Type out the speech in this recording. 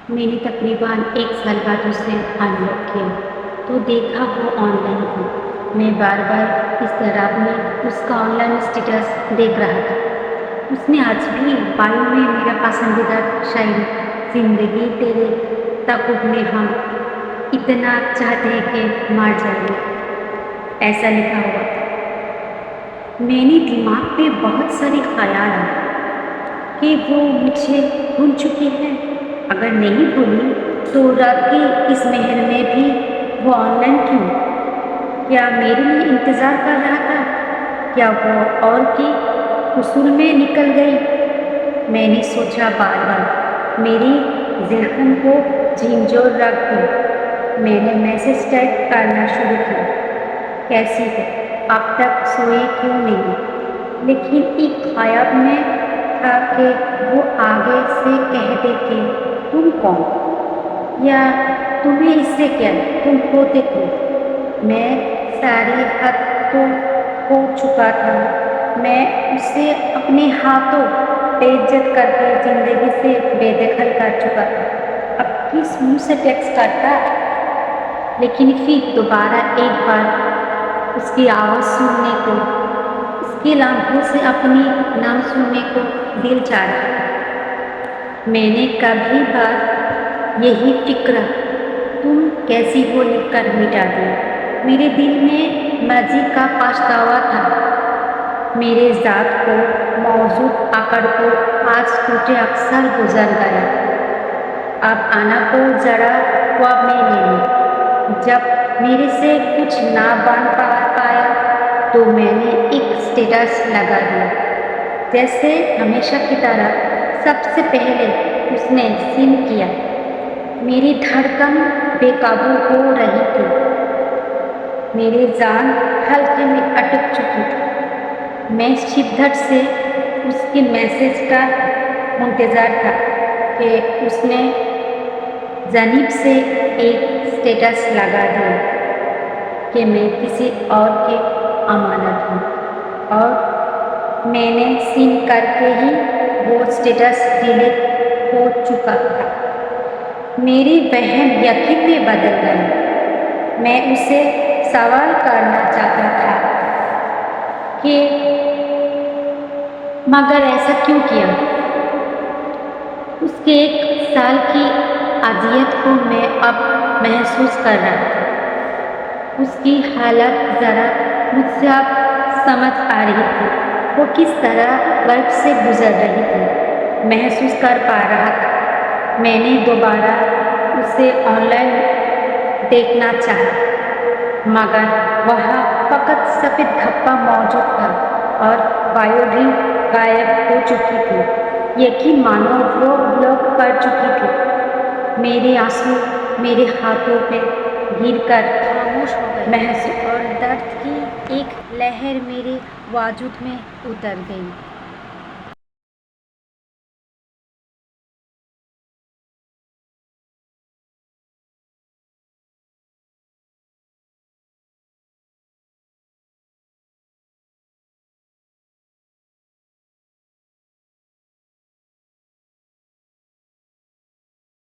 میں نے تقریباً 1 سال بعد اسے انلاک کیا تو دیکھا وہ آن لائن تھی۔ میں بار بار اضطراب میں اس کا آن لائن اسٹیٹس دیکھ رہا تھا۔ اس نے آج بھی بایو میں میرا پسندیدہ شاعری زندگی تیرے تعاقب میں ہم اتنا چاہتے ہیں کہ مر جائے ایسا لکھا ہوا تھا۔ میں نے دماغ پہ بہت سارے خیال آئے کہ وہ مجھے بھول چکی ہے۔ اگر نہیں بھولی تو رات کے اس مہر میں بھی وہ آن لائن کیوں؟ کیا میرے لیے انتظار کر رہا تھا؟ کیا وہ اور کے اصول میں نکل گئی؟ میں نے سوچا بار بار، میری ذہن کو جھنجھوڑ رکھ دی۔ میں نے میسج ٹائپ کرنا شروع کیا، کیسی ہو؟ اب تک سوئے کیوں نہیں؟ لیکن ایک خواب میں تھا کہ وہ آگے سے کہہ دے کہ تم کون؟ یا تمہیں اس سے کیا؟ تم ہوتے کیوں؟ میں ساری حد تو ہو چکا تھا۔ میں اسے اپنے ہاتھوں بے عزت کر کے زندگی سے بے دخل کر چکا تھا۔ اب کس منہ سے ٹیکسٹ کرتا؟ لیکن پھر دوبارہ ایک بار اس کی آواز سننے کو، اس کے لمحوں سے اپنی نام سننے کو دل چاہ رہا تھا۔ میں نے کبھی بار یہی فکر تم کیسی ہو لکھ کر مٹا دیا۔ میرے دل میں ماضی کا پچھتاوا تھا، میرے ذات کو موجود آکڑ کو آج ٹوٹے اکثر گزر گیا۔ اب آنا کو ذرا خواب میں لے لو۔ جب میرے سے کچھ نہ بن پایا تو میں نے ایک اسٹیٹس لگا دیا، جیسے ہمیشہ کی طرح۔ سب سے پہلے اس نے سین کیا۔ میری دھڑکن بے قابو ہو رہی تھی، میری جان حلقے میں اٹک چکی تھی۔ میں شدت سے اس کے میسج کا منتظر تھا کہ اس نے جانب سے ایک اسٹیٹس لگا دیا کہ میں کسی اور کے امانت ہوں، اور میں نے سین کر کے ہی وہ اسٹیٹس ڈیلیٹ ہو چکا تھا۔ میری وہم یقین میں بدل گئی۔ میں اسے سوال کرنا چاہتا تھا کہ مگر ایسا کیوں کیا؟ اس کے 1 سال کی اذیت کو میں اب محسوس کر رہا تھا۔ اس کی حالت ذرا مجھ سے اب سمجھ آ رہی تھی۔ وہ کس طرح وقت سے گزر رہی تھی، محسوس کر پا رہا تھا۔ میں نے دوبارہ اسے آن لائن دیکھنا چاہا، مگر وہاں فقط سفید دھبا موجود تھا اور بایو بھی غائب ہو چکی تھی۔ یقین مانو وہ بلاک کر چکی تھی۔ میرے آنسو میرے ہاتھوں پہ گر کر خاموش ہو گئے، محسوس اور درد کی ایک لہر میرے وجود میں اتر گئی۔